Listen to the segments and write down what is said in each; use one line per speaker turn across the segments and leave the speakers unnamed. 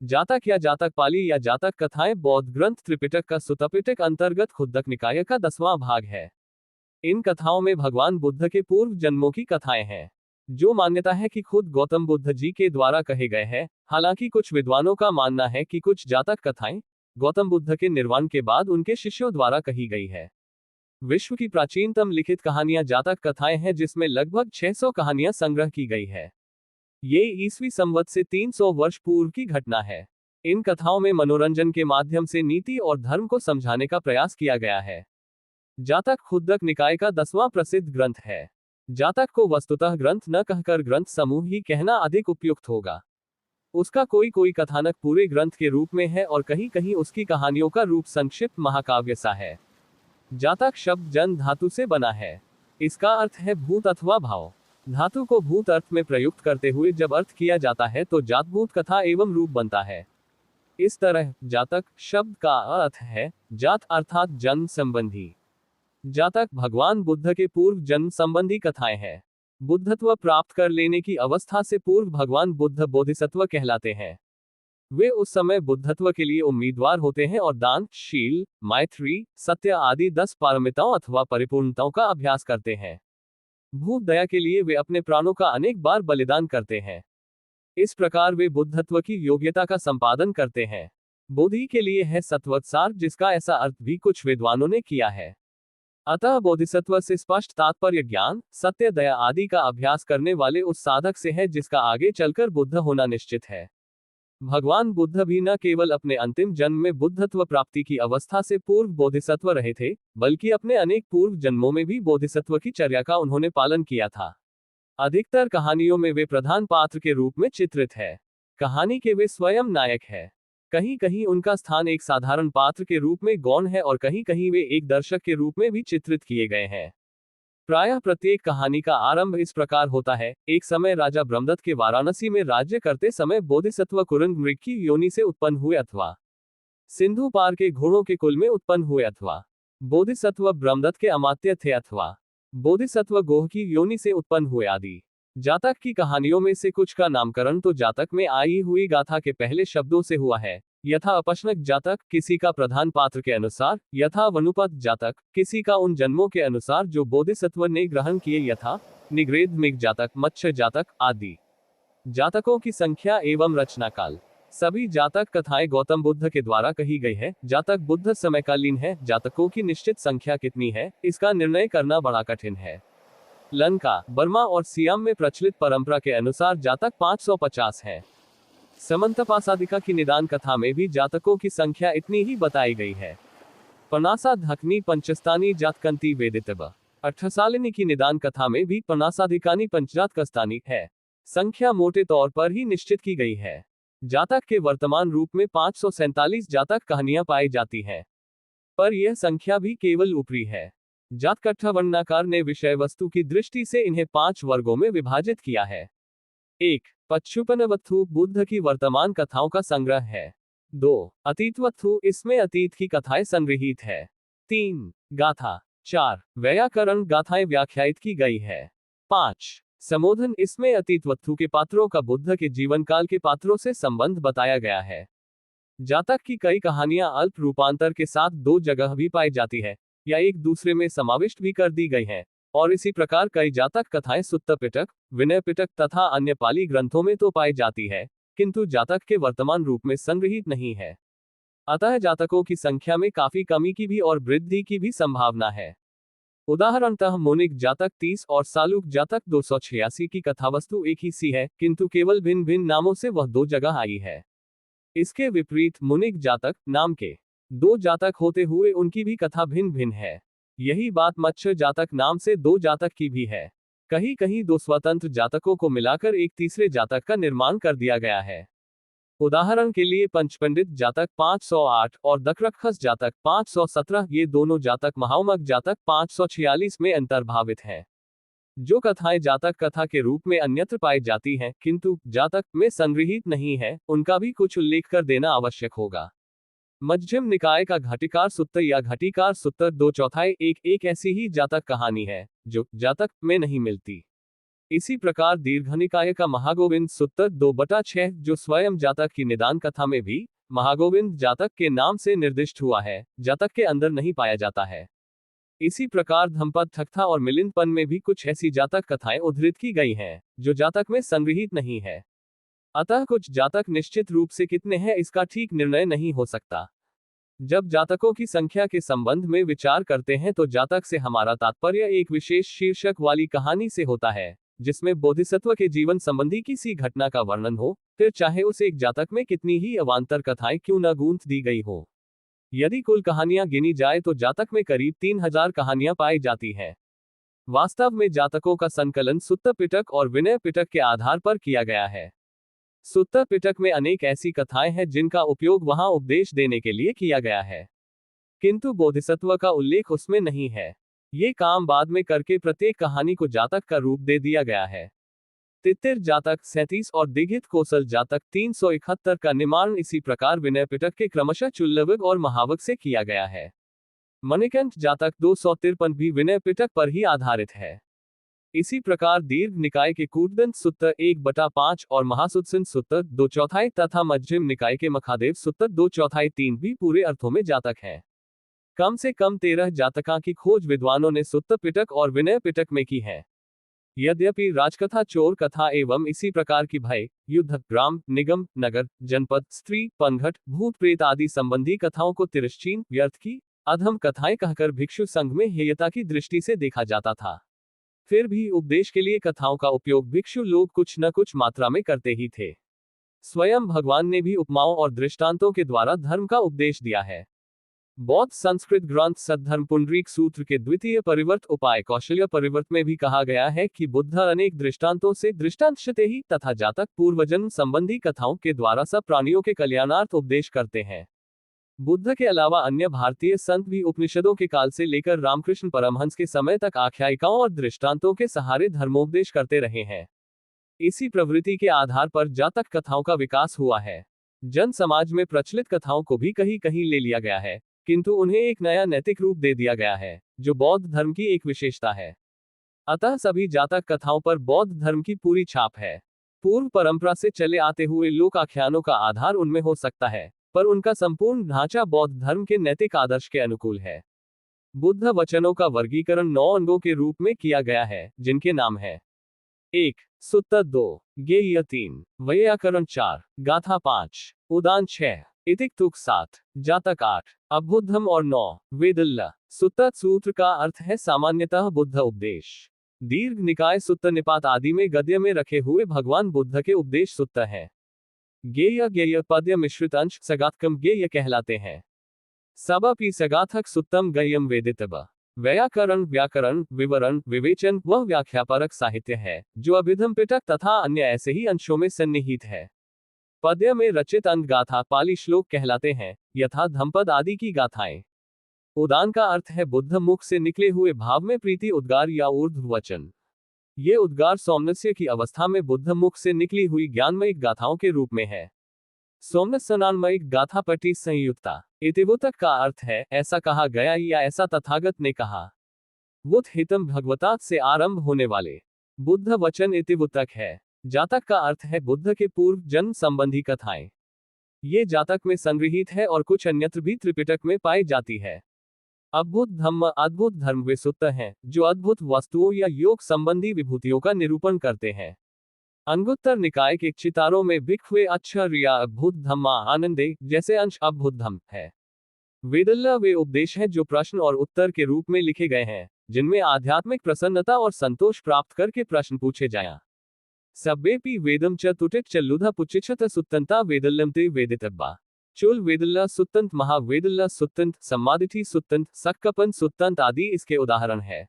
जातक या जातक पाली या जातक कथाएं बौद्ध ग्रंथ त्रिपिटक का सुत्तपिटक अंतर्गत खुद्दक निकाय का 10वां भाग है। इन कथाओं में भगवान बुद्ध के पूर्व जन्मों की कथाएं हैं, जो मान्यता है कि खुद गौतम बुद्ध जी के द्वारा कहे गए हैं। हालांकि कुछ विद्वानों का मानना है कि कुछ जातक कथाएं गौतम बुद्ध के निर्वाण के बाद उनके शिष्यों द्वारा कही गई है। विश्व की प्राचीनतम लिखित कहानियां जातक कथाएं हैं, जिसमें लगभग 600 कहानियां संग्रह की गई है। ये ईस्वी संवत से 300 वर्ष पूर्व की घटना है। इन कथाओं में मनोरंजन के माध्यम से नीति और धर्म को समझाने का प्रयास किया गया है। जातक खुद्दक निकाय का 10वां प्रसिद्ध ग्रंथ है। जातक को वस्तुतः ग्रंथ न कहकर ग्रंथ समूह ही कहना अधिक उपयुक्त होगा। उसका कोई कोई कथानक पूरे ग्रंथ के रूप में है और कहीं कहीं उसकी कहानियों का रूप संक्षिप्त महाकाव्य सा है। जातक शब्द जन धातु से बना है। इसका अर्थ है भूत अथवा भाव। धातु को भूत अर्थ में प्रयुक्त करते हुए जब अर्थ किया जाता है तो जातभूत कथा एवं रूप बनता है। इस तरह जातक शब्द का अर्थ है जात अर्थात जन्म संबंधी। जातक भगवान बुद्ध के पूर्व जन्म संबंधी कथाएं हैं। बुद्धत्व प्राप्त कर लेने की अवस्था से पूर्व भगवान बुद्ध बोधिसत्व कहलाते हैं। वे उस समय बुद्धत्व के लिए उम्मीदवार होते हैं और दान, शील, मैत्री, सत्य आदि 10 पारमिताओं अथवा परिपूर्णताओं का अभ्यास करते हैं। भूत दया के लिए वे अपने प्राणों का अनेक बार बलिदान करते हैं। इस प्रकार वे बुद्धत्व की योग्यता का संपादन करते हैं। बोधि के लिए है सत्वत्सार, जिसका ऐसा अर्थ भी कुछ विद्वानों ने किया है। अतः बोधिसत्व से स्पष्ट तात्पर्य ज्ञान, सत्य, दया आदि का अभ्यास करने वाले उस साधक से है जिसका आगे चलकर बुद्ध होना निश्चित है। भगवान बुद्ध भी न केवल अपने अंतिम जन्म में बुद्धत्व प्राप्ति की अवस्था से पूर्व बोधिसत्व रहे थे, बल्कि अपने अनेक पूर्व जन्मों में भी बोधिसत्व की चर्या का उन्होंने पालन किया था। अधिकतर कहानियों में वे प्रधान पात्र के रूप में चित्रित है। कहानी के वे स्वयं नायक है। कहीं कहीं उनका स्थान एक साधारण पात्र के रूप में गौण है और कहीं कहीं वे एक दर्शक के रूप में भी चित्रित किए गए हैं। प्रायः प्रत्येक कहानी का आरंभ इस प्रकार होता है। एक समय राजा ब्रह्मदत्त के वाराणसी में राज्य करते समय बोधिसत्व कुरंग मृग की योनि से उत्पन्न हुए अथवा सिंधु पार के घोड़ों के कुल में उत्पन्न हुए अथवा बोधिसत्व ब्रह्मदत्त के अमात्य थे अथवा बोधिसत्व गोह की योनि से उत्पन्न हुए आदि। जातक की कहानियों में से कुछ का नामकरण तो जातक में आई हुई गाथा के पहले शब्दों से हुआ है। यथा अपशनक जातक किसी का प्रधान पात्र के अनुसार, यथा वनुपत जातक किसी का उन जन्मों के अनुसार जो बोधिसत्व ने ग्रहण किए, यथा निग्रेद मिग जातक, मत्स्य जातक आदि। जातकों की संख्या एवं रचना काल। सभी जातक कथाएं गौतम बुद्ध के द्वारा कही गई है। जातक बुद्ध समयकालीन है। जातकों की निश्चित संख्या कितनी है, इसका निर्णय करना बड़ा कठिन है। लंका, बर्मा और सियाम में प्रचलित परंपरा के अनुसार जातक 550 हैं। समंतपासादिका की निदान कथा में भी जातकों की संख्या इतनी ही बताई गई है। पनासा धकनी पंचस्तानी जातकंती वेदितब। अठसालिनी की निदान कथा में भी पनासाधिकानी पंचजातकस्तानी है। संख्या मोटे तौर पर ही निश्चित की गई है। जातक के वर्तमान रूप में 547 जातक कहानियां पाई जाती हैं, पर यह संख्या भी केवल ऊपरी है। जातकट्ठा वर्णनाकार ने विषय वस्तु की दृष्टि से इन्हें 5 वर्गों में विभाजित किया है। 1. पच्छुपनवत्थु, बुद्ध की वर्तमान कथाओं का संग्रह है। 2. अतीतवत्थु, इसमें अतीत की कथाएं संग्रहित है। 3. गाथा। 4. व्याकरण, गाथाएं व्याख्यायित की गई है। 5. समोधन, इसमें अतीतवत्थु के पात्रों का बुद्ध के जीवन काल के पात्रों से संबंध बताया गया है। जातक की कई कहानियां अल्प रूपांतर के साथ 2 जगह भी पाई जाती है या एक दूसरे में समाविष्ट भी कर दी गई हैं, और इसी प्रकार कई जातक कथाएं सुत्त पिटक, विनय पिटक तथा अन्य पाली ग्रंथों में तो पाई जाती है, किंतु जातक के वर्तमान रूप में संग्रहित नहीं है। अतः जातकों की संख्या में काफी कमी की भी और वृद्धि की भी संभावना है। उदाहरणतः मुनिक जातक 30 और सालूक जातक 286 की कथावस्तु एक ही सी है, किंतु केवल भिन्न भिन्न नामों से वह 2 जगह आई है। इसके विपरीत मुनिक जातक नाम के 2 जातक होते हुए उनकी भी कथा भिन्न भिन्न है। यही बात मत्स्य जातक नाम से 2 जातक की भी है। कहीं कहीं 2 स्वतंत्र जातकों को मिलाकर एक तीसरे जातक का निर्माण कर दिया गया है। उदाहरण के लिए पंचपंडित जातक 508 और दक्रखस जातक 517, ये दोनों जातक महाउमक जातक 546 में अंतर्भावित हैं। जो कथाएं जातक कथा के रूप में अन्यत्र पाई जाती हैं, किंतु जातक में संग्रहित नहीं है, उनका भी कुछ उल्लेख कर देना आवश्यक होगा। मध्यम निकाय का घटिकार सुत्त या घटिकार सुत्त 2/4 एक ऐसी ही जातक कहानी है जो जातक में नहीं मिलती। इसी प्रकार दीर्घनिकाय का महागोविंद सुत्त 2/6, जो स्वयं जातक की निदान कथा में भी महागोविंद जातक के नाम से निर्दिष्ट हुआ है, जातक के अंदर नहीं पाया जाता है। इसी प्रकार धम्पद ठक्था और मिलिंदपन में भी कुछ ऐसी जातक कथाएं उद्धृत की गई हैं, जो जातक में संग्रहित नहीं है। अतः कुछ जातक निश्चित रूप से कितने हैं इसका ठीक निर्णय नहीं हो सकता। जब जातकों की संख्या के संबंध में विचार करते हैं तो जातक से हमारा तात्पर्य एक विशेष शीर्षक वाली कहानी से होता है, जिसमें बोधिसत्व के जीवन संबंधी किसी घटना का वर्णन हो, फिर चाहे उस एक जातक में कितनी ही अवान्तर कथाएं क्यों न गूंथ दी गई हो। यदि कुल कहानियां गिनी जाए तो जातक में करीब 3000 कहानियां पाई जाती हैं। वास्तव में जातकों का संकलन सुत्त पिटक और विनय पिटक के आधार पर किया गया है। सुत्त पिटक में अनेक ऐसी कथाएं हैं जिनका उपयोग वहां उपदेश देने के लिए किया गया है, किंतु बोधिसत्व का उल्लेख उसमें नहीं है। ये काम बाद में करके प्रत्येक कहानी को जातक का रूप दे दिया गया है। तित्तिर जातक 37 और दिघित कोसल जातक 371 का निर्माण इसी प्रकार विनय पिटक के क्रमशः चुल्लवग और महावग से किया गया है। मणिकंठ जातक 253 भी विनय पिटक पर ही आधारित है। इसी प्रकार दीर्घ निकाय के कूटदंत सुत्त 1/5 और महासुत्सिन सुत्त 2/4 तथा मध्यम निकाय के मखादेव सुत्त 2/4 भी पूरे अर्थों में जातक हैं। कम से कम 13 जातका की खोज विद्वानों ने सुत्त पिटक और विनय पिटक में की है। यद्यपि राजकथा, चोर कथा एवं इसी प्रकार की भय, युद्ध, ग्राम, निगम, नगर, जनपद, स्त्री, पनघट, भूत प्रेत आदि संबंधी कथाओं को तिरश्चीन, व्यर्थ की, अधम कथाएं कहकर भिक्षु संघ में हेयता की दृष्टि से देखा जाता था। फिर भी उपदेश के लिए कथाओं का उपयोग भिक्षु लोग कुछ न कुछ मात्रा में करते ही थे। स्वयं भगवान ने भी उपमाओं और दृष्टांतों के द्वारा धर्म का उपदेश दिया है। बौद्ध संस्कृत ग्रंथ सद्धर्म पुंडरीक सूत्र के द्वितीय परिवर्त उपाय कौशल्य परिवर्त में भी कहा गया है कि बुद्ध अनेक दृष्टांतों से दृष्टांतशते ही तथा जातक पूर्वजन्म संबंधी कथाओं के द्वारा सब प्राणियों के कल्याणार्थ उपदेश करते हैं। बुद्ध के अलावा अन्य भारतीय संत भी उपनिषदों के काल से लेकर रामकृष्ण परमहंस के समय तक आख्यायिकाओं और दृष्टांतों के सहारे धर्मोपदेश करते रहे हैं। इसी प्रवृत्ति के आधार पर जातक कथाओं का विकास हुआ है। जन समाज में प्रचलित कथाओं को भी कहीं कहीं ले लिया गया है, किंतु उन्हें एक नया नैतिक रूप दे दिया गया है, जो बौद्ध धर्म की एक विशेषता है। अतः सभी जातक कथाओं पर बौद्ध धर्म की पूरी छाप है। पूर्व परंपरा से चले आते हुए लोक आख्यानों का आधार उनमें हो सकता है, पर उनका संपूर्ण ढांचा बौद्ध धर्म के नैतिक आदर्श के अनुकूल है। बुद्ध वचनों का वर्गीकरण 9 अंगों के रूप में किया गया है, जिनके नाम है 1. सुत्त 2, गेय 3, वैयाकरण 4, गाथा 5, उदान 6, इतिक तुक 7, जातक 8, अबुद्धम और 9, वेदल्ला। सुत्त सूत्र का अर्थ है सामान्यतः बुद्ध उपदेश। दीर्घ निकाय सुत्त निपात आदि में गद्य में रखे हुए भगवान बुद्ध के उपदेश सुत्त हैं। गेय गेय पद्य मिश्रित अंश सगातकम गेय कहलाते हैं। सबपि सगाथक सुत्तम गयम वेदितब। व्याकरण व्याकरण, विवरण, विवेचन वह व्याख्यापरक साहित्य है, जो अभिधम पिटक तथा अन्य ऐसे ही अंशों में सन्निहित है। पद्य में रचित अंत गाथा पाली श्लोक कहलाते हैं, यथा धम्पद आदि की गाथाएं। उदान का अर्थ है बुद्ध मुख से निकले हुए भाव में प्रीति उद्गार या ऊर्ध्व वचन। ये उद्गार सौम्नस्य की अवस्था में बुद्ध मुख से निकली हुई ज्ञानमयी गाथाओं के रूप में है। सोमनस्सनान्मयी गाथा पटी संयुक्ता। इतिवुतक का अर्थ है ऐसा कहा गया या ऐसा तथागत ने कहा। वुत हितम भगवतात से आरंभ होने वाले बुद्ध वचन इतिवुतक है। जातक का अर्थ है बुद्ध के पूर्व जन्म संबंधी कथाएं। ये जातक में संग्रहित है और कुछ अन्यत्र भी त्रिपिटक में पाई जाती है। अद्भुत धम्म अद्भुत धर्म वे सुत्त हैं, जो अद्भुत वस्तुओं या योग संबंधी विभूतियों का निरूपण करते हैं। अंगुत्तर निकाय के चितारों में भिक्खवे अच्छर्या अद्भुत धम्मा आनंदे जैसे अंश अद्भुत धम्म है। वेदल्ला वे उपदेश हैं जो प्रश्न और उत्तर के रूप में लिखे गए हैं, जिनमें आध्यात्मिक प्रसन्नता और संतोष प्राप्त करके प्रश्न पूछे जाया। सब्बेपि वेदम च तुटित च लुधा पुचिछत सुत्तंता वेदल्लम ते वेदितब्बा। चुल वेदल्ला सुत्तंत महावेदल्ला सुत्तंत सम्मादिथि सुत्तंत सक्कपन सुत्तंत आदि इसके उदाहरण है।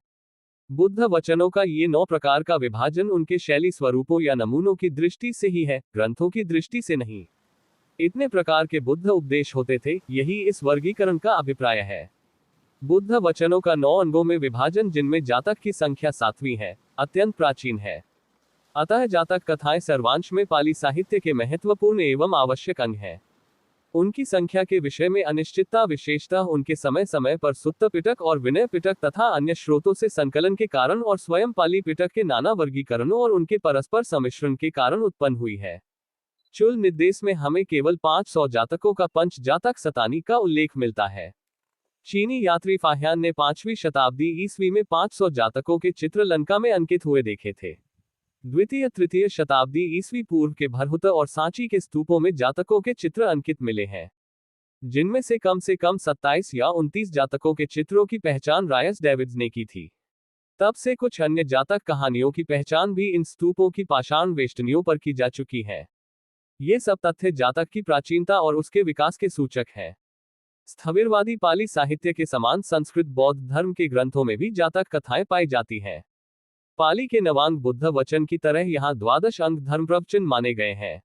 बुद्ध वचनों का ये 9 प्रकार का विभाजन उनके शैली स्वरूपों या नमूनों की दृष्टि से ही है, ग्रंथों की दृष्टि से नहीं। इतने प्रकार के बुद्ध उपदेश होते थे, यही इस वर्गीकरण का अभिप्राय है। बुद्ध वचनों का 9 अंगों में विभाजन, जिनमें जातक की संख्या 7वीं है, अत्यंत प्राचीन है। अतः जातक कथाएं सर्वांश में पाली साहित्य के महत्वपूर्ण एवं आवश्यक अंग है। उनकी संख्या के विषय में अनिश्चितता विशेषतः उनके समय समय पर सुत्त पिटक और विनय पिटक तथा अन्य स्रोतों से संकलन के कारण और स्वयं पाली पिटक के नाना वर्गीकरणों और उनके परस्पर सम्मिश्रण के कारण उत्पन्न हुई है। चुल निर्देश में हमें केवल 500 जातकों का पंच जातक सतानी का उल्लेख मिलता है। चीनी यात्री फाह्यान ने 5वीं शताब्दी ईस्वी में 500 जातकों के चित्र लंका में अंकित हुए देखे थे। द्वितीय तृतीय शताब्दी ईस्वी पूर्व के भरहुत और सांची के स्तूपों में जातकों के चित्र अंकित मिले हैं, जिनमें से कम 27 या 29 जातकों के चित्रों की पहचान रायस डेविड्स ने की थी। तब से कुछ अन्य जातक कहानियों की पहचान भी इन स्तूपों की पाषाण वेष्टनियों पर की जा चुकी है। ये सब तथ्य जातक की प्राचीनता और उसके विकास के सूचक हैं। स्थविरवादी पाली साहित्य के समान संस्कृत बौद्ध धर्म के ग्रंथों में भी जातक कथाएं पाई जाती हैं। पाली के नवांग बुद्ध वचन की तरह यहाँ 12 अंग धर्म प्रवचन माने गए हैं।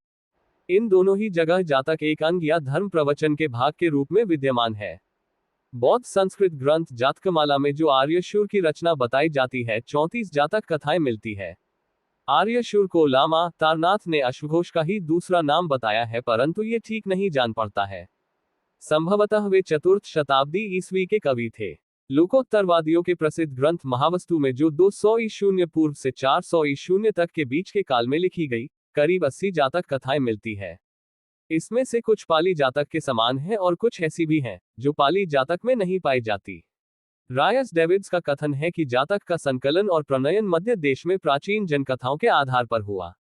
इन दोनों ही जगह जातक एक अंग या धर्म प्रवचन के भाग के रूप में विद्यमान है। बौद्ध संस्कृत ग्रंथ जातकमाला में जो आर्यशूर की रचना बताई जाती है 34 जातक कथाएं मिलती है। आर्यशूर को लामा तारनाथ ने अश्वघोष का ही दूसरा नाम बताया है, परंतु ये ठीक नहीं जान पड़ता है। संभवतः वे चतुर्थ शताब्दी ईस्वी के कवि थे। लोकोत्तरवादियों के प्रसिद्ध ग्रंथ महावस्तु में जो 200 ईशून्य पूर्व से 400 ईशून्य तक के बीच के काल में लिखी गई करीब 80 जातक कथाएं मिलती है। इसमें से कुछ पाली जातक के समान हैं और कुछ ऐसी भी हैं जो पाली जातक में नहीं पाई जाती। रायस डेविड्स का कथन है कि जातक का संकलन और प्रणयन मध्य देश में प्राचीन जनकथाओं के आधार पर हुआ।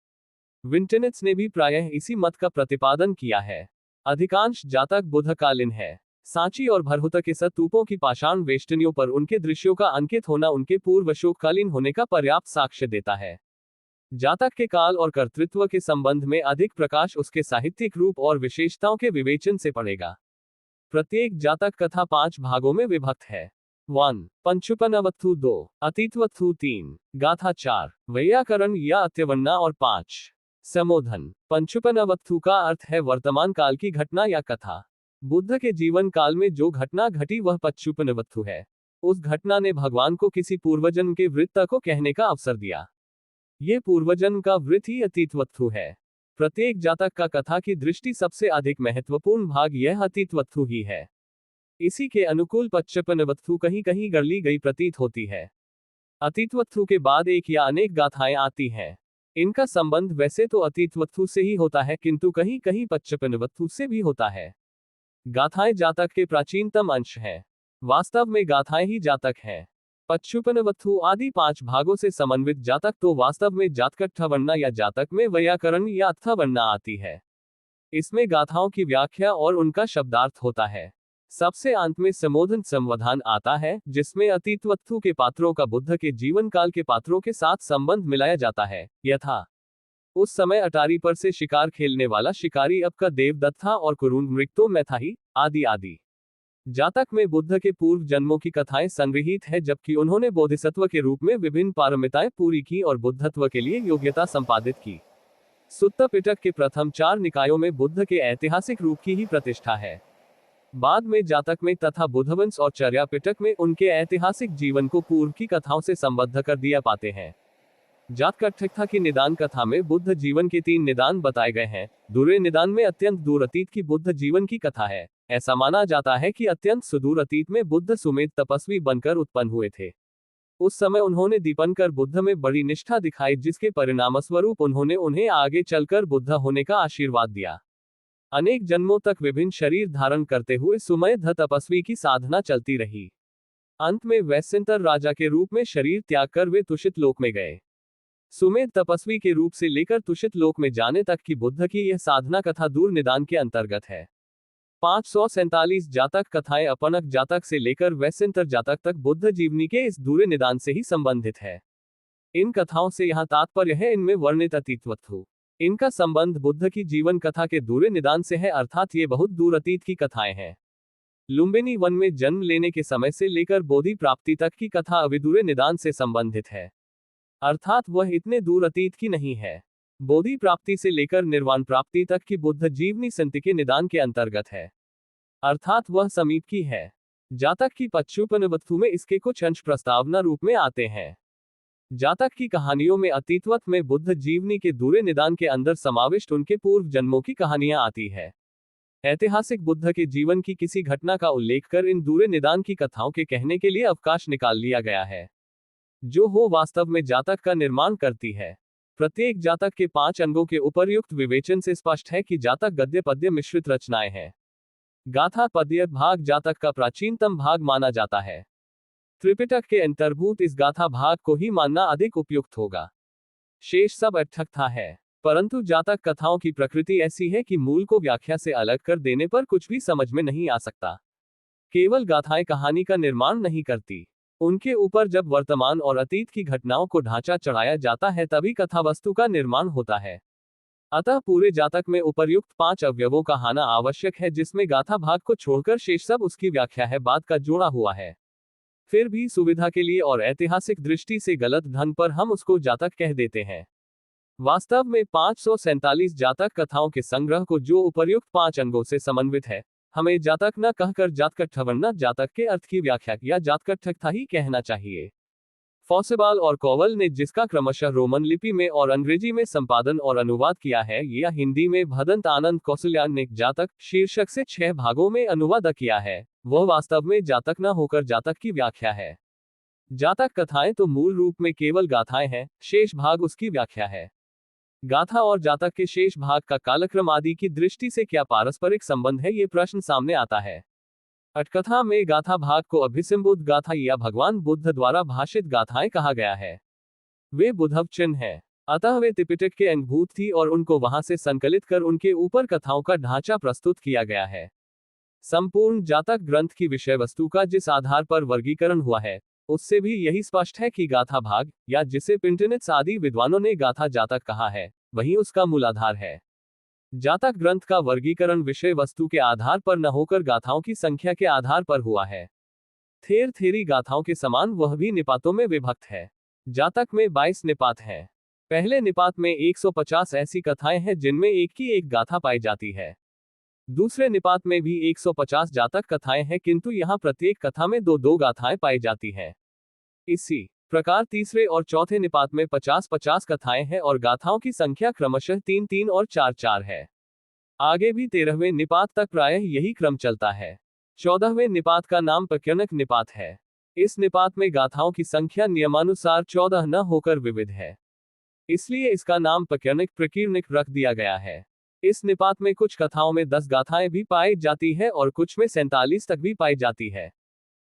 विंटनिट्स ने भी प्रायः इसी मत का प्रतिपादन किया है। अधिकांश जातक बुद्धकालीन है। सांची और भरहुत के स्तूपों की पाषाण वेष्टनियों पर उनके दृश्यों का अंकित होना उनके पूर्व अशोककालीन होने का पर्याप्त साक्ष्य देता है। जातक के काल और कर्तृत्व के संबंध में अधिक प्रकाश उसके साहित्यिक रूप और विशेषताओं के विवेचन से पड़ेगा। प्रत्येक जातक कथा 5 भागों में विभक्त है। 1. पंचुपनवत्थु 2. अतीतवत्थु 3. गाथा 4. वैयाकरण या अत्यवर्णा और 5. समोधन। पंचुपनवत्थु का अर्थ है वर्तमान काल की घटना या कथा। बुद्ध के जीवन काल में जो घटना घटी वह पंचुपनवत्थु है। उस घटना ने भगवान को किसी पूर्वजन्म के वृत्त को कहने का अवसर दिया। ये पूर्वजन्म का वृत्त ही अतीतवत्थु है। प्रत्येक जातक का कथा की दृष्टि सबसे अधिक महत्वपूर्ण भाग यह अतीतवत्थु ही है। इसी के अनुकूल पंचुपनवत्थु कहीं कहीं गढ़ गई प्रतीत होती है। अतीतवत्थु के बाद एक या अनेक गाथाएं आती हैं। इनका संबंध वैसे तो अतीतवत्थु से ही होता है, किंतु कहीं कहीं पंचुपनवत्थु से भी होता है। गाथाएं जातक के प्राचीनतम अंश हैं। वास्तव में गाथाएं ही जातक हैं। पंचुपनवत्थु आदि 5 भागों से समन्वित जातक तो वास्तव में जातकट्ठवर्णा या जातक में वैयाकरण या अर्थवर्णा आती है। इसमें गाथाओं की व्याख्या और उनका शब्दार्थ होता है। सबसे अंत में समोधन संवधान आता है, जिसमें अतीतवत्थु के पात्रों का बुद्ध के जीवन काल के पात्रों के साथ संबंध मिलाया जाता है। यथा उस समय अटारी पर से शिकार खेलने वाला शिकारी अब का देवदत्त था और कुरुंग मृक्तो में था ही, आदि आदि। जातक में बुद्ध के पूर्व जन्मों की कथाएं संग्रहित है, जबकि उन्होंने बोधिसत्व के रूप में विभिन्न पारमिताएं पूरी की और बुद्धत्व के लिए योग्यता संपादित की। सुत्त पिटक के प्रथम 4 निकायों में बुद्ध के ऐतिहासिक रूप की ही प्रतिष्ठा है। बाद में जातक में तथा बुद्धवंश और चर्या पिटक में उनके ऐतिहासिक जीवन को पूर्व की कथाओं से संबद्ध कर दिया पाते हैं। जातकट्ठा की निदान कथा में बुद्ध जीवन के 3 निदान बताए गए हैं। दूरे निदान में अत्यंत दूर अतीत की बुद्ध जीवन की कथा है। ऐसा माना जाता है कि अत्यंत सुदूर अतीत में बुद्ध सुमेध तपस्वी बनकर उत्पन्न हुए थे। उस समय उन्होंने दीपनकर बुद्ध में बड़ी निष्ठा दिखाई, जिसके परिणामस्वरूप उन्होंने उन्हें आगे चलकर बुद्ध होने का आशीर्वाद दिया। अनेक जन्मों तक विभिन्न शरीर धारण करते हुए सुमेध तपस्वी की साधना चलती रही। अंत में वैश्यंतर राजा के रूप में शरीर त्याग कर वे तुषित लोक में गए। सुमेध तपस्वी के रूप से लेकर तुषित लोक में जाने तक की बुद्ध की यह साधना कथा दूर निदान के अंतर्गत है। 547 जातक कथाएं अपनक जातक से लेकर वैश्यंतर जातक तक बुद्ध जीवनी के इस दूरे निदान से ही संबंधित है। इन कथाओं से यहाँ तात्पर्य है इनमें वर्णित अतीतवत्थु। इनका संबंध बुद्ध की जीवन कथा के दूरे निदान से है, अर्थात ये बहुत दूर अतीत की कथाएं हैं। लुम्बिनी वन में जन्म लेने के समय से लेकर बोधि प्राप्ति तक की कथा अविदूरे निदान से संबंधित है, अर्थात वह इतने दूर अतीत की नहीं है। बोधि प्राप्ति से लेकर निर्वाण प्राप्ति तक की बुद्ध जीवनी संत के निदान के अंतर्गत है, अर्थात वह समीप की है। जातक की पंचुपनवत्थु में इसके कुछ अंश प्रस्तावना रूप में आते हैं। जातक की कहानियों में अतीतवत में बुद्ध जीवनी के दूरे निदान के अंदर समाविष्ट उनके पूर्व जन्मों की कहानियां आती है। ऐतिहासिक बुद्ध के जीवन की किसी घटना का उल्लेख कर इन दूरे निदान की कथाओं के कहने के लिए अवकाश निकाल लिया गया है, जो हो वास्तव में जातक का निर्माण करती है। प्रत्येक जातक के 5 अंगों के उपर्युक्त विवेचन से स्पष्ट है कि जातक गद्य पद्य मिश्रित रचनाएं हैं। गाथा पद्य भाग जातक का प्राचीनतम भाग माना जाता है। त्रिपिटक के अंतर्भूत इस गाथा भाग को ही मानना अधिक उपयुक्त होगा। शेष सब अठकथा है। परंतु जातक कथाओं की प्रकृति ऐसी है कि मूल को व्याख्या से अलग कर देने पर कुछ भी समझ में नहीं आ सकता। केवल गाथाएं कहानी का निर्माण नहीं करती, उनके ऊपर जब वर्तमान और अतीत की घटनाओं को ढांचा चढ़ाया जाता है तभी कथा वस्तु का निर्माण होता है। अतः पूरे जातक में उपर्युक्त 5 अवयवों का होना आवश्यक है, जिसमें गाथा भाग को छोड़कर शेष सब उसकी व्याख्या है, बाद का जोड़ा हुआ है। फिर भी सुविधा के लिए और ऐतिहासिक दृष्टि से गलत ढंग पर हम उसको जातक कह देते हैं। वास्तव में 547 जातक कथाओं के संग्रह को, जो उपर्युक्त 5 अंगों से समन्वित है, हमें जातक न कहकर जातकट्ठ वरना जातक के अर्थ की व्याख्या या जातकट्ठकथा ही कहना चाहिए। फॉसेबाल और कोवल ने जिसका क्रमशः रोमन लिपि में और अंग्रेजी में संपादन और अनुवाद किया है, या हिंदी में भदंत आनंद कौशल्यान ने जातक शीर्षक से 6 भागों में अनुवाद किया है, वह वास्तव में जातक न होकर जातक की व्याख्या है। जातक कथाएं तो मूल रूप में केवल गाथाएं हैं, शेष भाग उसकी व्याख्या है। गाथा और जातक के शेष भाग का कालक्रम आदि की दृष्टि से क्या पारस्परिक संबंध है, ये प्रश्न सामने आता है। अटकथा में गाथा भाग को अभिसंबुद्ध गाथा या भगवान बुद्ध द्वारा भाषित गाथाएं कहा गया है। वे बुद्धवचन हैं, अतः वे त्रिपिटक के अंगभूत थी और उनको वहां से संकलित कर उनके ऊपर कथाओं का ढांचा प्रस्तुत किया गया है। संपूर्ण जातक ग्रंथ की विषय वस्तु का जिस आधार पर वर्गीकरण हुआ है, उससे भी यही स्पष्ट है कि गाथा भाग, या जिसे पिंटनेट्स आदि विद्वानों ने गाथा जातक कहा है, वही उसका मूलाधार है। जातक ग्रंथ का वर्गीकरण विषय वस्तु के आधार पर न होकर गाथाओं की संख्या के आधार पर हुआ है। थेर थेरी गाथाओं के समान वह भी निपातों में विभक्त है। जातक में 22 निपात हैं। पहले निपात में 150 ऐसी कथाएं हैं जिनमें एक की एक गाथा पाई जाती है। दूसरे निपात में भी 150 जातक कथाएं हैं, किंतु यहाँ प्रत्येक कथा में 2-2 गाथाएं पाई जाती हैं। इसी प्रकार तीसरे और चौथे निपात में 50-50 कथाएं हैं और गाथाओं की संख्या क्रमशः 3-3 और 4-4 है। आगे भी 13वें निपात तक प्रायः यही क्रम चलता है। 14वें निपात का नाम प्रकीर्णक निपात है। इस निपात में गाथाओं की संख्या नियमानुसार 14 न होकर विविध है, इसलिए इसका नाम प्रकीर्णक रख दिया गया है। इस निपात में कुछ कथाओं में 10 गाथाएं भी पाई जाती है और कुछ में 47 तक भी पाई जाती है।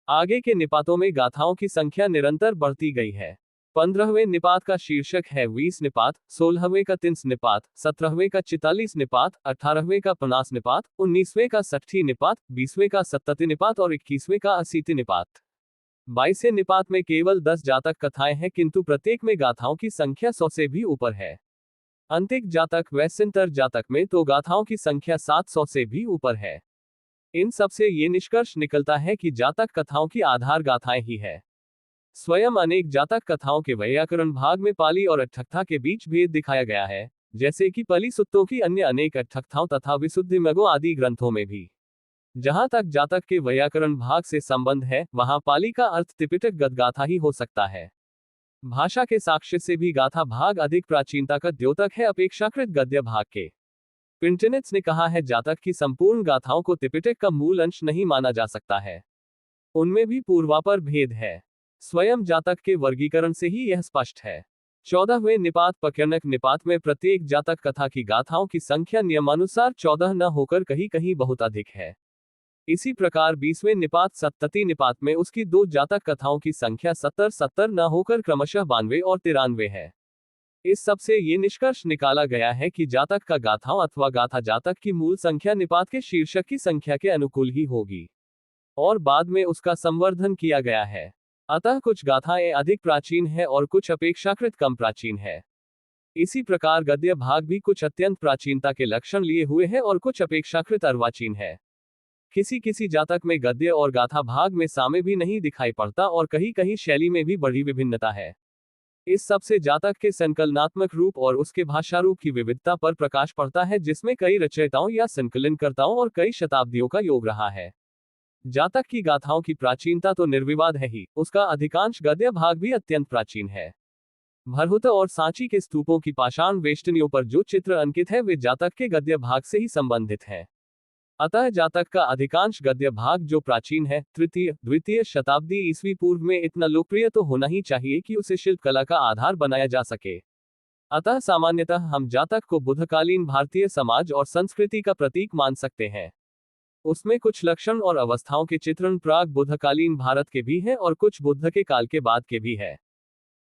आगे के निपातों में गाथाओं की संख्या निरंतर बढ़ती गई है। 15वें निपात का शीर्षक है 20 निपात, 16वें का 30 निपात, 17वें का 44 निपात, 18वें का 50 निपात, 19वें का 60 निपात, 20वें का 70 निपात और 21वें का 80 निपात। 22वें निपात में केवल 10 जातक कथाएं हैं, किंतु प्रत्येक में गाथाओं की संख्या 100 से भी ऊपर है। अंतिक जातक वैश्यंतर जातक में तो गाथाओं की संख्या 700 से भी ऊपर है। इन सब से ये निष्कर्ष निकलता है कि जातक कथाओं की आधार गाथाएं ही है। स्वयं अनेक जातक कथाओं के वैयाकरण भाग में पाली और अट्ठकथा के बीच भेद दिखाया गया है, जैसे कि पली सुत्तों की अन्य अनेक अट्ठकथाओं तथा विशुद्धिमगों आदि ग्रंथों में भी। जहां तक जातक के वैयाकरण भाग से संबंध है, वहां पाली का अर्थ त्रिपिटक गद्गाथा ही हो सकता है। भाषा के साक्ष्य से भी गाथा भाग अधिक प्राचीनता का द्योतक है अपेक्षाकृत गद्य भाग के। पिंटनेट्स ने कहा है, जातक की संपूर्ण गाथाओं को त्रिपिटक का मूल अंश नहीं माना जा सकता है, उनमें भी पूर्वापर भेद है। स्वयं जातक के वर्गीकरण से ही यह स्पष्ट है। 14वें निपात प्रकीर्णक निपात में प्रत्येक जातक कथा की गाथाओं की संख्या नियमानुसार 14 न होकर कहीं कहीं बहुत अधिक है। इसी प्रकार 20वें निपात सप्तति निपात में उसकी 2 जातक कथाओं की संख्या 70-70 न होकर क्रमशः 92 और 93 है। इस सब से ये निष्कर्ष निकाला गया है कि जातक का गाथाओं अथवा गाथा जातक की मूल संख्या निपात के शीर्षक की संख्या के अनुकूल ही होगी, और बाद में उसका संवर्धन किया गया है। अतः कुछ गाथाएं अधिक प्राचीन है और कुछ अपेक्षाकृत कम प्राचीन है। इसी प्रकार गद्य भाग भी कुछ अत्यंत प्राचीनता के लक्षण लिए हुए है और कुछ अपेक्षाकृत अर्वाचीन है। किसी किसी जातक में गद्य और गाथा भाग में साम्य भी नहीं दिखाई पड़ता और कहीं कहीं शैली में भी बड़ी विभिन्नता है। इस सब से जातक के संकलनात्मक रूप और उसके भाषा रूप की विविधता पर प्रकाश पड़ता है, जिसमें कई रचयिताओं या संकलनकर्ताओं और कई शताब्दियों का योग रहा है। जातक की गाथाओं की प्राचीनता तो निर्विवाद है ही, उसका अधिकांश गद्य भाग भी अत्यंत प्राचीन है। भरहुत और सांची के स्तूपों की पाषाण वेष्टनियों पर जो चित्र अंकित है वे जातक के गद्य भाग से ही संबंधित हैं। अतः जातक का अधिकांश गद्य भाग जो प्राचीन है, तृतीय द्वितीय शताब्दी ईस्वी पूर्व में इतना लोकप्रिय तो होना ही चाहिए कि उसे शिल्पकला का आधार बनाया जा सके। अतः सामान्यतः हम जातक को बुद्धकालीन भारतीय समाज और संस्कृति का प्रतीक मान सकते हैं। उसमें कुछ लक्षण और अवस्थाओं के चित्रण प्राग बुद्धकालीन भारत के भी हैं और कुछ बुद्ध के काल के बाद के भी है।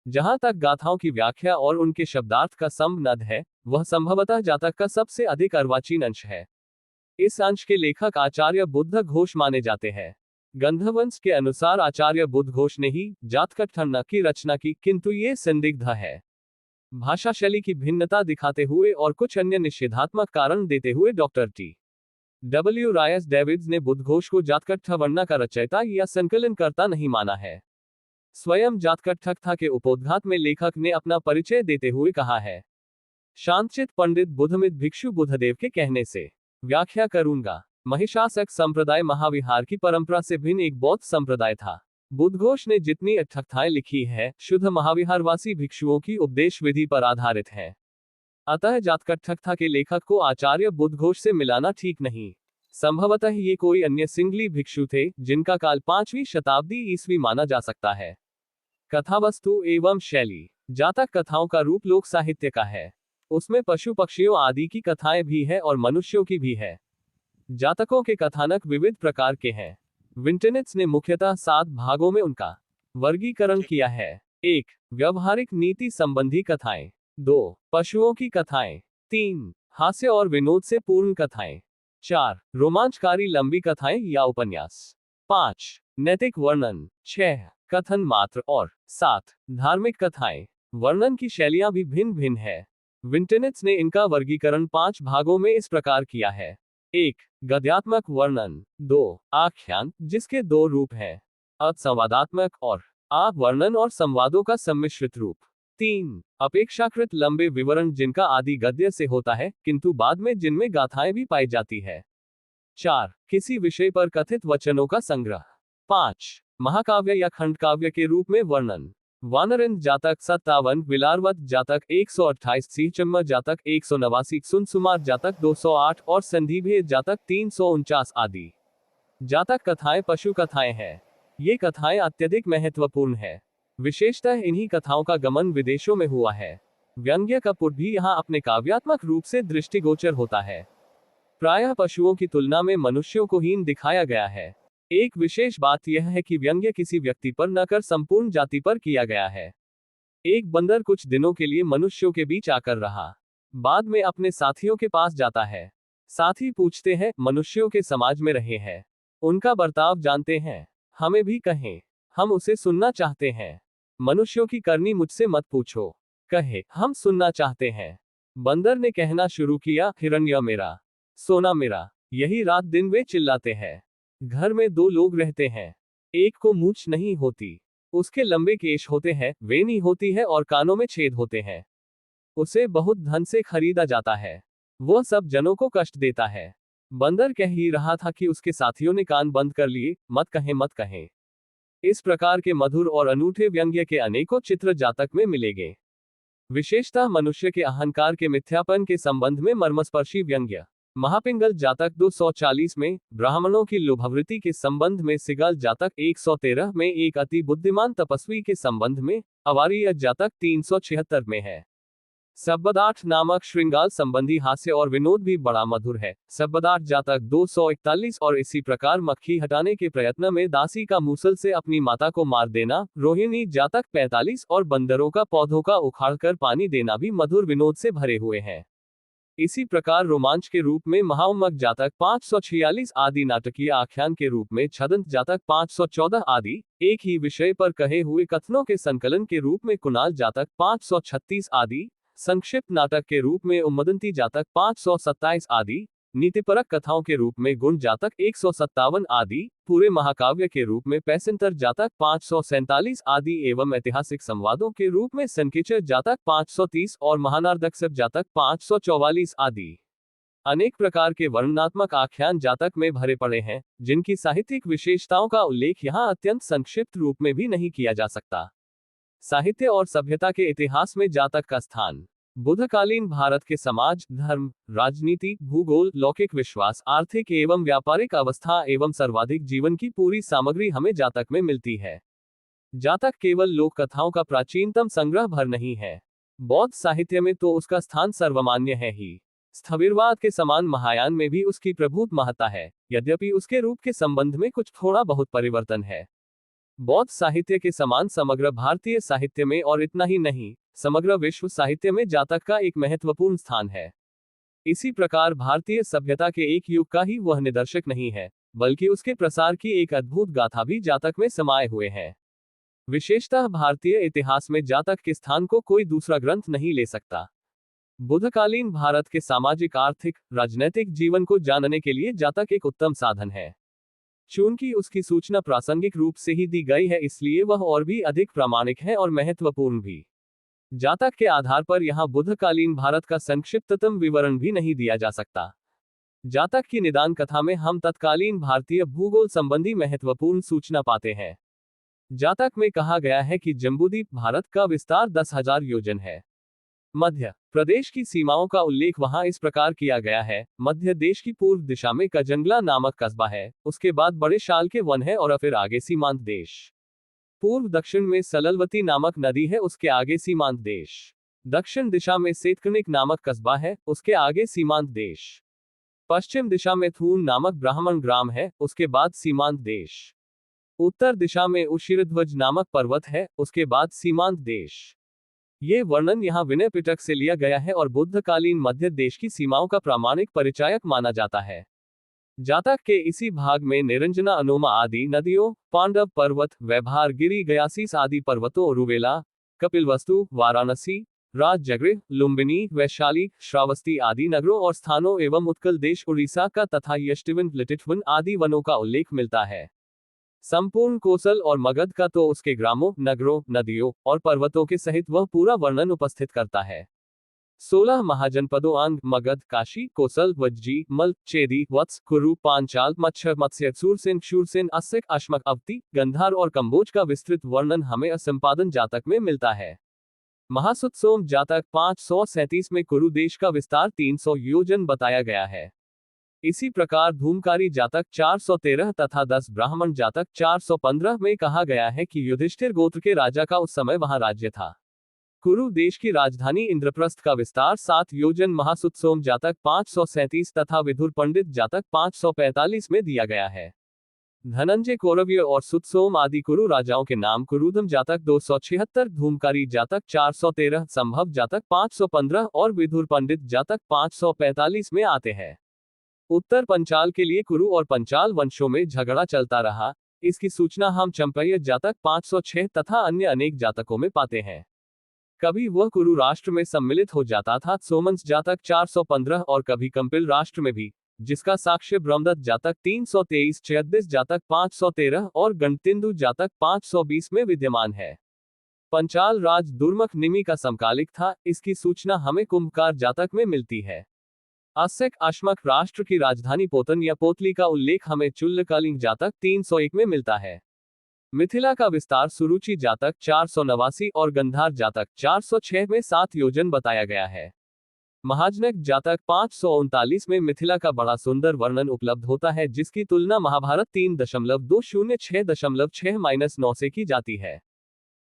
जहां तक गाथाओं की व्याख्या और उनके शब्दार्थ का संबंध है, वह संभवतः जातक का सबसे अधिक अर्वाचीन अंश है। इस अंश के लेखक आचार्य बुद्ध घोष माने जाते हैं। गंधवंश के अनुसार आचार्य बुद्ध घोष ने ही जातकट्ठण्णा की रचना की, किंतु ये संदिग्ध है। भाषा शैली की भिन्नता दिखाते हुए और कुछ अन्य निषेधात्मक कारण देते हुए डॉक्टर T.W. रायस डेविड्स ने बुद्धघोष को जातकट्ठण्णा का रचयिता या संकलनकर्ता नहीं माना है। स्वयं जातकट्ठण्णा के उपोद्घात में लेखक ने अपना परिचय देते हुए कहा है, शांतचित पंडित बुद्धमित भिक्षु बुद्धदेव के कहने से व्याख्या करूंगा। महिषासक संप्रदाय महाविहार की परंपरा से भिन्न एक बौद्ध संप्रदाय था। बुद्धघोष ने जितनी अट्ठकथाएं लिखी है, शुद्ध महाविहारवासी भिक्षुओं की उपदेश विधि पर आधारित है। अतः जातकट्ठण्णा के लेखक को आचार्य बुद्धघोष से मिलाना ठीक नहीं। संभवतः ये कोई अन्य सिंगली भिक्षु थे, जिनका काल 5वीं शताब्दी ईस्वी माना जा सकता है। कथावस्तु एवं शैली। जातक कथाओं का रूप लोक साहित्य का है। उसमें पशु पक्षियों आदि की कथाएं भी है और मनुष्यों की भी है। जातकों के कथानक विविध प्रकार के हैं। विंटनेट्स ने मुख्यतः 7 भागों में उनका वर्गीकरण किया है। 1. व्यवहारिक नीति संबंधी कथाएं। 2. पशुओं की कथाएं। 3. हास्य और विनोद से पूर्ण कथाएं। 4. रोमांचकारी लंबी कथाएं या उपन्यास। 5. नैतिक वर्णन। 6. कथन मात्र और 7. धार्मिक कथाएं। वर्णन की शैलियां भी भिन्न भिन्न है। विंटनेट्स ने इनका वर्गीकरण 5 भागों में इस प्रकार किया है। 1. गद्यात्मक वर्णन। 2. आख्यान, जिसके 2 रूप हैं, संवादात्मक और वर्णन और संवादों का सम्मिश्रित रूप। 3. अपेक्षाकृत लंबे विवरण, जिनका आदि गद्य से होता है, किंतु बाद में जिनमें गाथाएं भी पाई जाती है। 4. किसी विषय पर कथित वचनों का संग्रह। 5. महाकाव्य या खंडकाव्य के रूप में वर्णन। वानरेंद्र जातक 57, विलारवत जातक 128, सिंहचम्मा जातक 189, सुनसुमार जातक 208 और संधिभेद जातक 349 आदि। जातक कथाएं पशु कथाएं हैं। ये कथाएं अत्यधिक महत्वपूर्ण है। विशेषतः इन्हीं कथाओं का गमन विदेशों में हुआ है। व्यंग्य का पुट भी यहाँ अपने काव्यात्मक रूप से दृष्टिगोचर होता है। प्रायः पशुओं की तुलना में मनुष्यों को हीन दिखाया गया है। एक विशेष बात यह है कि व्यंग्य किसी व्यक्ति पर न कर संपूर्ण जाति पर किया गया है। एक बंदर कुछ दिनों के लिए मनुष्यों के बीच आकर रहा। बाद में अपने साथियों के पास जाता है। साथी पूछते हैं, मनुष्यों के समाज में रहे हैं, उनका बर्ताव जानते हैं, हमें भी कहें, हम उसे सुनना चाहते हैं। मनुष्यों की करनी मुझसे मत पूछो। कहे, हम सुनना चाहते हैं। बंदर ने कहना शुरू किया, हिरण्य मेरा, सोना मेरा। यही रात दिन वे चिल्लाते हैं। घर में 2 लोग रहते हैं। एक को मूंछ नहीं होती, उसके लंबे केश होते हैं, वेनी होती है और कानों में छेद होते हैं। उसे बहुत धन से खरीदा जाता है। वह सब जनों को कष्ट देता है। बंदर कह ही रहा था कि उसके साथियों ने कान बंद कर लिए, मत कहें मत कहें। इस प्रकार के मधुर और अनूठे व्यंग्य के अनेकों चित्र जातक में मिलेंगे। विशेषतः मनुष्य के अहंकार के मिथ्यापन के संबंध में मर्मस्पर्शी व्यंग्य। महापिंगल जातक 240 में, ब्राह्मणों की लोभावृत्ति के संबंध में सिगाल जातक 113 में, एक अति बुद्धिमान तपस्वी के संबंध में अवारीय जातक 376 में है। सब्बदाठ नामक श्रृंगार संबंधी हास्य और विनोद भी बड़ा मधुर है। सब्बदाठ जातक 241 और इसी प्रकार मक्खी हटाने के प्रयत्न में दासी का मूसल से अपनी माता को मार देना। रोहिणी जातक 45 और बंदरों का पौधों का उखाड़कर पानी देना भी मधुर विनोद से भरे हुए हैं। इसी प्रकार रोमांच के रूप में महाउम्मक जातक 546 आदि, नाटकीय आख्यान के रूप में छदंत जातक 514 आदि, एक ही विषय पर कहे हुए कथनों के संकलन के रूप में कुणाल जातक 536 आदि, संक्षिप्त नाटक के रूप में उम्मदंती जातक 527 आदि, नीतिपरक कथाओं के रूप में गुण जातक 157 आदि, पूरे महाकाव्य के रूप में पैसेंतर जातक 547 आदि एवं ऐतिहासिक संवादों के रूप में संकेचर जातक 530 और महानार्दकसप जातक 544 आदि। अनेक प्रकार के वर्णनात्मक आख्यान जातक में भरे पड़े हैं, जिनकी साहित्यिक विशेषताओं का उल्लेख यहाँ अत्यंत संक्षिप्त रूप में भी नहीं किया जा सकता। साहित्य और सभ्यता के इतिहास में जातक का स्थान बुधकालीन भारत के समाज, धर्म, राजनीति, भूगोल, लौकिक विश्वास, आर्थिक एवं व्यापारिक अवस्था एवं सर्वाधिक जीवन की पूरी सामग्री हमें जातक में मिलती है। जातक केवल लोक कथाओं का प्राचीनतम संग्रह भर नहीं है। बौद्ध साहित्य में तो उसका स्थान सर्वमान्य है ही। स्थविरवाद के समान महायान में भी उसकी प्रभुत महत्ता है, यद्यपि उसके रूप के संबंध में कुछ थोड़ा बहुत परिवर्तन है। बौद्ध साहित्य के समान समग्र भारतीय साहित्य में, और इतना ही नहीं, समग्र विश्व साहित्य में जातक का एक महत्वपूर्ण स्थान है। इसी प्रकार भारतीय सभ्यता के एक युग का ही वह निदर्शक नहीं है, बल्कि उसके प्रसार की एक अद्भुत गाथा भी जातक में समाये हुए है। विशेषतः भारतीय इतिहास में जातक के स्थान को कोई दूसरा ग्रंथ नहीं ले सकता। बुधकालीन भारत के सामाजिक, आर्थिक, राजनैतिक जीवन को जानने के लिए जातक एक उत्तम साधन है। चूंकि उसकी सूचना प्रासंगिक रूप से ही दी गई है, इसलिए वह और भी अधिक प्रामाणिक है और महत्वपूर्ण भी। जातक के आधार पर यहाँ बुधकालीन भारत का संक्षिप्ततम विवरण भी नहीं दिया जा सकता। जातक की निदान कथा में हम तत्कालीन भारतीय भूगोल संबंधी महत्वपूर्ण सूचना पाते हैं। जातक में कहा गया है कि जम्बूद्वीप भारत का विस्तार 10,000 योजन है। मध्य प्रदेश की सीमाओं का उल्लेख वहां इस प्रकार किया गया है। मध्य देश की पूर्व दिशा में कजंगला नामक कस्बा है, उसके बाद बड़े शाल के वन है और फिर आगे सीमांत देश। पूर्व दक्षिण में सललवती नामक नदी है, उसके आगे सीमांत देश। दक्षिण दिशा में सेतकनिक नामक कस्बा है, उसके आगे सीमांत देश। पश्चिम दिशा में थून नामक ब्राह्मण ग्राम है, उसके बाद सीमांत देश। उत्तर दिशा में उशिरध्वज नामक पर्वत है, उसके बाद सीमांत देश। ये वर्णन यहाँ विनय पिटक से लिया गया है और बुद्धकालीन मध्य देश की सीमाओं का प्रामाणिक परिचायक माना जाता है। जातक के इसी भाग में निरंजना, अनोमा आदि नदियों, पांडव पर्वत, वैभार गिरी, गयासीस आदि पर्वतों, रुवेला, कपिलवस्तु, वाराणसी, राजजगृह, लुम्बिनी, वैशाली, श्रावस्ती आदि नगरों और स्थानों एवं उत्कल देश उड़ीसा का तथा यष्टिवन, लिटिटवन आदि वनों का उल्लेख मिलता है। संपूर्ण कोसल और मगध का तो उसके ग्रामों, नगरों, नदियों और पर्वतों के सहित वह पूरा वर्णन उपस्थित करता है। 16 महाजनपदों अंग मगध, काशी, कोसल, वज्जी, मल, चेदी, वत्स, कुरु, पांचाल, मच्छर, मत्स्य, सूरसेन, शूरसेन, अस्सिक, अश्मक, अवती, गंधार और कंबोज का विस्तृत वर्णन हमें असंपादन जातक में मिलता है। महासुत्सोम जातक 537 में कुरु देश का विस्तार 300 योजन बताया गया है। इसी प्रकार धूमकारी जातक 413 तथा 10 ब्राह्मण जातक 415 में कहा गया है कि युधिष्ठिर गोत्र के राजा का उस समय वहां राज्य था। कुरु देश की राजधानी इंद्रप्रस्थ का विस्तार 7 योजन महासुत्सोम जातक 537 तथा विधुर पंडित जातक 545 में दिया गया है। धनंजय कौरव्य और सुत्सोम आदि कुरु राजाओं के नाम कुरुदम जातक 276, धूमकारी जातक 413, संभव जातक 515 और विधुर पंडित जातक 545 में आते हैं। उत्तर पंचाल के लिए कुरु और पंचाल वंशों में झगड़ा चलता रहा, इसकी सूचना हम चंपय जातक 506 तथा अन्य अनेक जातकों में पाते हैं। कभी वह कुरु राष्ट्र में सम्मिलित हो जाता था, सोमंस जातक 415, और कभी कंपिल राष्ट्र में भी, जिसका साक्ष्य ब्रह्मदत्त जातक 323, चयद्दिस जातक 513 और गणतिंदु जातक 520 में विद्यमान है। पंचाल राज दुर्मुख निमि का समकालिक था, इसकी सूचना हमें कुंभकार जातक में मिलती है। अस्सिक अश्मक राष्ट्र की राजधानी पोतन या पोतली का उल्लेख हमें चुल्लकालिंग जातक 301 में मिलता है। मिथिला का विस्तार सुरुचि जातक 489 और गंधार जातक 406 में 7 योजन बताया गया है। महाजनक जातक 539 में मिथिला का बड़ा सुंदर वर्णन उपलब्ध होता है, जिसकी तुलना महाभारत 3.206-6-9 से की जाती है।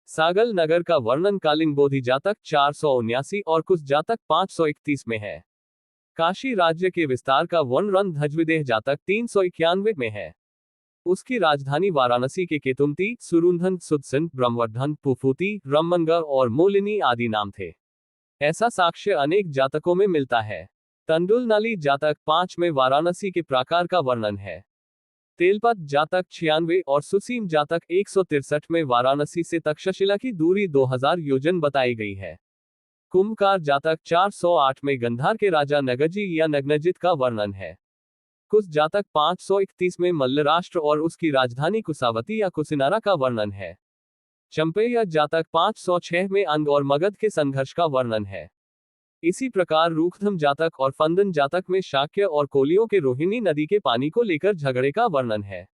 सागल नगर का वर्णन कालिंगबोधि जातक 479 और कुश जातक 531 में है। काशी राज्य के विस्तार का वर्णन ध्वजविदेह जातक 391 में है। उसकी राजधानी वाराणसी के केतुमती, सुरुंधन, सुदसन, ब्रह्मवर्धन, पुफूती, रमनगढ़ और मोलिनी आदि नाम थे। ऐसा साक्ष्य अनेक जातकों में मिलता है। तंडुलनाली जातक 5 में वाराणसी के प्राकार का वर्णन है। तेलपत जातक 96 और सुसीम जातक 163 में वाराणसी से तक्षशिला की दूरी 2000 योजन बताई गई है। कुंभकार जातक 408 में गंधार के राजा नगजी या नग्नजित का वर्णन है। कुश जातक 531 में मल्ल राष्ट्र और उसकी राजधानी कुसावती या कुसिनारा का वर्णन है। चंपेय जातक 506 में अंग और मगध के संघर्ष का वर्णन है। इसी प्रकार रूखधम जातक और फंदन जातक में शाक्य और कोलियों के रोहिणी नदी के पानी को लेकर झगड़े का वर्णन है।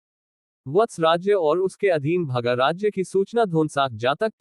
वत्स राज्य और उसके अधीन भगा राज्य की सूचना धोनसाक जातक